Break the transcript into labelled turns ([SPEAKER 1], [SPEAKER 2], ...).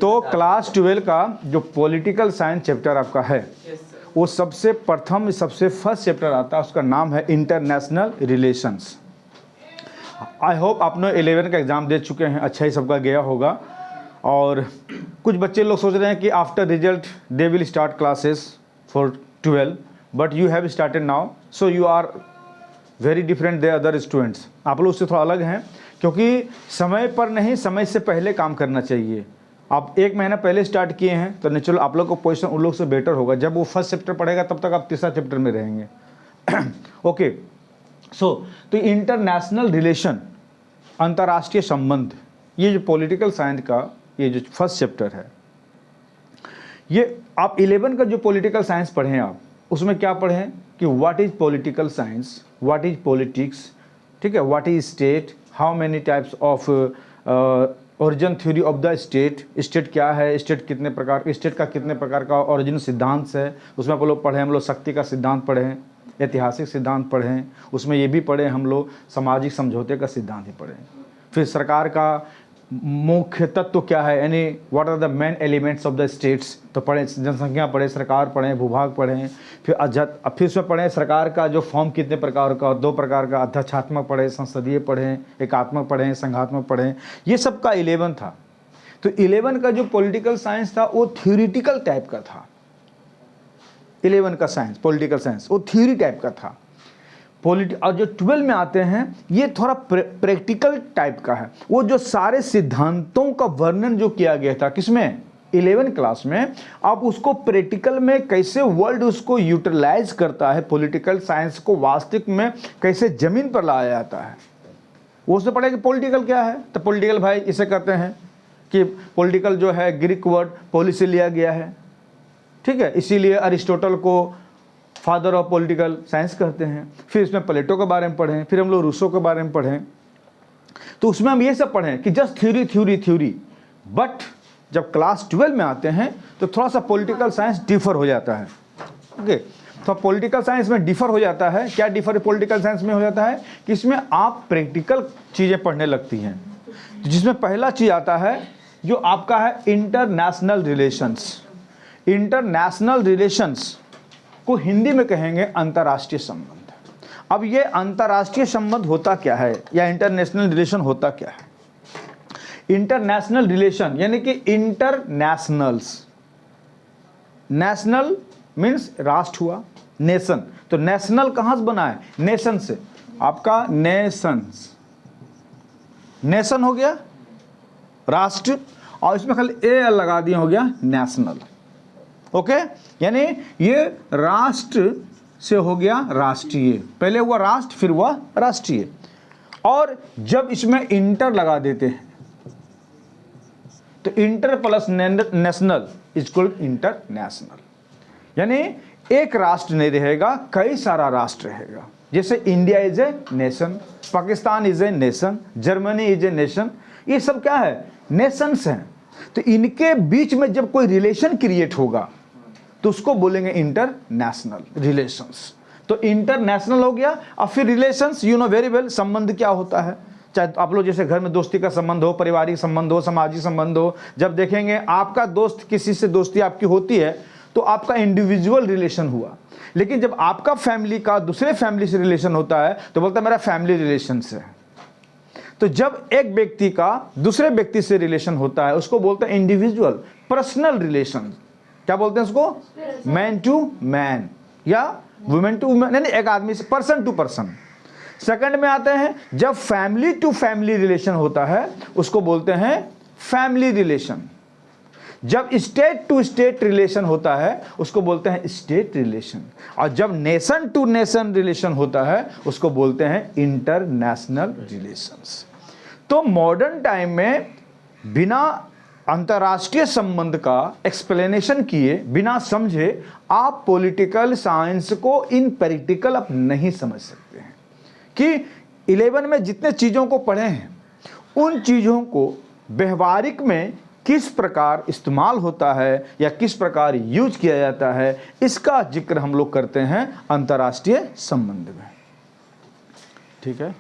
[SPEAKER 1] तो क्लास 12 का जो पॉलिटिकल साइंस चैप्टर आपका है वो सबसे फर्स्ट चैप्टर आता है, उसका नाम है इंटरनेशनल रिलेशंस। आई होप आपने 11 का एग्ज़ाम दे चुके हैं, अच्छा ही सबका गया होगा। और कुछ बच्चे लोग सोच रहे हैं कि after result they will start classes for 12, but you have started now, so you are very different the other students. आप लोग उससे थोड़ा अलग हैं, क्योंकि समय पर नहीं, समय से पहले काम करना चाहिए। आप 1 महीना पहले स्टार्ट किए हैं तो नेचुरल आप लोग को पोजीशन उन लोग से बेटर होगा। जब वो फर्स्ट चैप्टर पढ़ेगा तब तक आप तीसरा चैप्टर में रहेंगे। ओके, सो तो इंटरनेशनल रिलेशन, अंतर्राष्ट्रीय संबंध, ये जो पॉलिटिकल साइंस का ये जो फर्स्ट चैप्टर है, ये आप 11 का जो पॉलिटिकल साइंस पढ़ें आप उसमें क्या पढ़ें कि what is political science, what is politics, ठीक है, what is state, how many types of origin theory of the state, state क्या है, स्टेट कितने प्रकार, स्टेट का कितने प्रकार का ओरिजिन सिद्धांत है, उसमें आप लोग पढ़े, हम लोग शक्ति का सिद्धांत पढ़े हैं, ऐतिहासिक सिद्धांत पढ़े हैं, उसमें ये भी पढ़े हम लोग सामाजिक समझौते का सिद्धांत ही पढ़े। फिर सरकार का मुख्य तत्व क्या है, यानी what are the main elements of the states, तो पढ़े, जनसंख्या पढ़े, सरकार पढ़े, भूभाग पढ़े, फिर उसमें पढ़े सरकार का जो फॉर्म कितने प्रकार का, 2 प्रकार का, अध्यक्षात्मक पढ़े, संसदीय पढ़े, एकात्मक पढ़े, संघात्मक पढ़े, ये सब का 11 था। तो 11 का जो पॉलिटिकल साइंस था वो थ्योरिटिकल टाइप का था। 11 का साइंस, पॉलिटिकल साइंस, वो थ्योरी टाइप का था। और जो 12 में आते हैं ये थोड़ा प्रैक्टिकल टाइप का है। वो जो सारे सिद्धांतों का वर्णन जो किया गया था किसमें, 11 क्लास में, आप उसको प्रैक्टिकल में कैसे वर्ल्ड उसको यूटिलाइज करता है, पॉलिटिकल साइंस को वास्तविक में कैसे जमीन पर लाया जाता है, वो उससे पढ़े कि पॉलिटिकल क्या है। तो पॉलिटिकल भाई इसे कहते हैं कि पॉलिटिकल जो है ग्रीक वर्ड पोलिस से लिया गया है, ठीक है, इसीलिए अरिस्टोटल को फादर ऑफ पॉलिटिकल साइंस कहते हैं। फिर इसमें प्लेटो के बारे में पढ़ें, फिर हम लोग रूसो के बारे में पढ़ें, तो उसमें हम ये सब पढ़ें कि just theory theory theory. But जब क्लास 12 में आते हैं तो थोड़ा सा पॉलिटिकल साइंस डिफर हो जाता है। ओके, तो पॉलिटिकल साइंस में डिफर हो जाता है। क्या डिफर पॉलिटिकल साइंस में हो जाता है कि इसमें आप प्रैक्टिकल चीज़ें पढ़ने लगती हैं, जिसमें पहला चीज़ आता है जो आपका है इंटरनेशनल रिलेशंस। इंटरनेशनल रिलेशंस को हिंदी में कहेंगे अंतर्राष्ट्रीय संबंध। अब ये अंतर्राष्ट्रीय संबंध होता क्या है, या इंटरनेशनल रिलेशन होता क्या है। इंटरनेशनल रिलेशन यानी कि इंटरनेशनल्स, नेशनल मीन्स राष्ट्र हुआ, नेशन, तो नेशनल कहाँ से बना है, नेशन से, आपका नेशंस, नेशन हो गया राष्ट्र, और इसमें खाली ए लगा दिया, हो गया नेशनल। ओके, यानी ये राष्ट्र से हो गया राष्ट्रीय, पहले हुआ राष्ट्र फिर हुआ राष्ट्रीय। और जब इसमें इंटर लगा देते हैं तो inter plus national equal international, यानी एक राष्ट्र नहीं रहेगा, कई सारा राष्ट्र रहेगा। जैसे India is a nation, Pakistan is a nation, Germany is a nation, ये सब क्या है, नेशंस हैं। तो इनके बीच में जब कोई रिलेशन क्रिएट होगा तो उसको बोलेंगे इंटरनेशनल रिलेशंस। तो इंटरनेशनल हो गया। अब फिर relations, you know very well, संबंध क्या होता है, चाहे आप लोग जैसे घर में दोस्ती का संबंध हो, पारिवारिक संबंध हो, सामाजिक संबंध हो, जब देखेंगे आपका दोस्त किसी से दोस्ती आपकी होती है तो आपका इंडिविजुअल रिलेशन हुआ। लेकिन जब आपका फैमिली का दूसरे फैमिली से रिलेशन होता है तो बोलता है मेरा फैमिली रिलेशन से है। तो जब एक व्यक्ति का दूसरे व्यक्ति से रिलेशन होता है उसको बोलते हैं इंडिविजुअल पर्सनल रिलेशन। क्या बोलते हैं उसको, मैन टू मैन या वुमेन टू वुमेन, यानी एक आदमी से, पर्सन टू पर्सन। सेकंड में आते हैं जब फैमिली टू फैमिली रिलेशन होता है उसको बोलते हैं फैमिली रिलेशन। जब स्टेट टू स्टेट रिलेशन होता है उसको बोलते हैं स्टेट रिलेशन। और जब नेशन टू नेशन रिलेशन होता है उसको बोलते हैं इंटरनेशनल रिलेशंस। तो मॉडर्न टाइम में बिना अंतर्राष्ट्रीय संबंध का एक्सप्लेनेशन किए, बिना समझे आप पॉलिटिकल साइंस को इन प्रैक्टिकल आप नहीं समझ सकते हैं। कि 11 में जितने चीज़ों को पढ़े हैं उन चीज़ों को व्यवहारिक में किस प्रकार इस्तेमाल होता है या किस प्रकार यूज किया जाता है, इसका जिक्र हम लोग करते हैं अंतर्राष्ट्रीय संबंध में। ठीक है।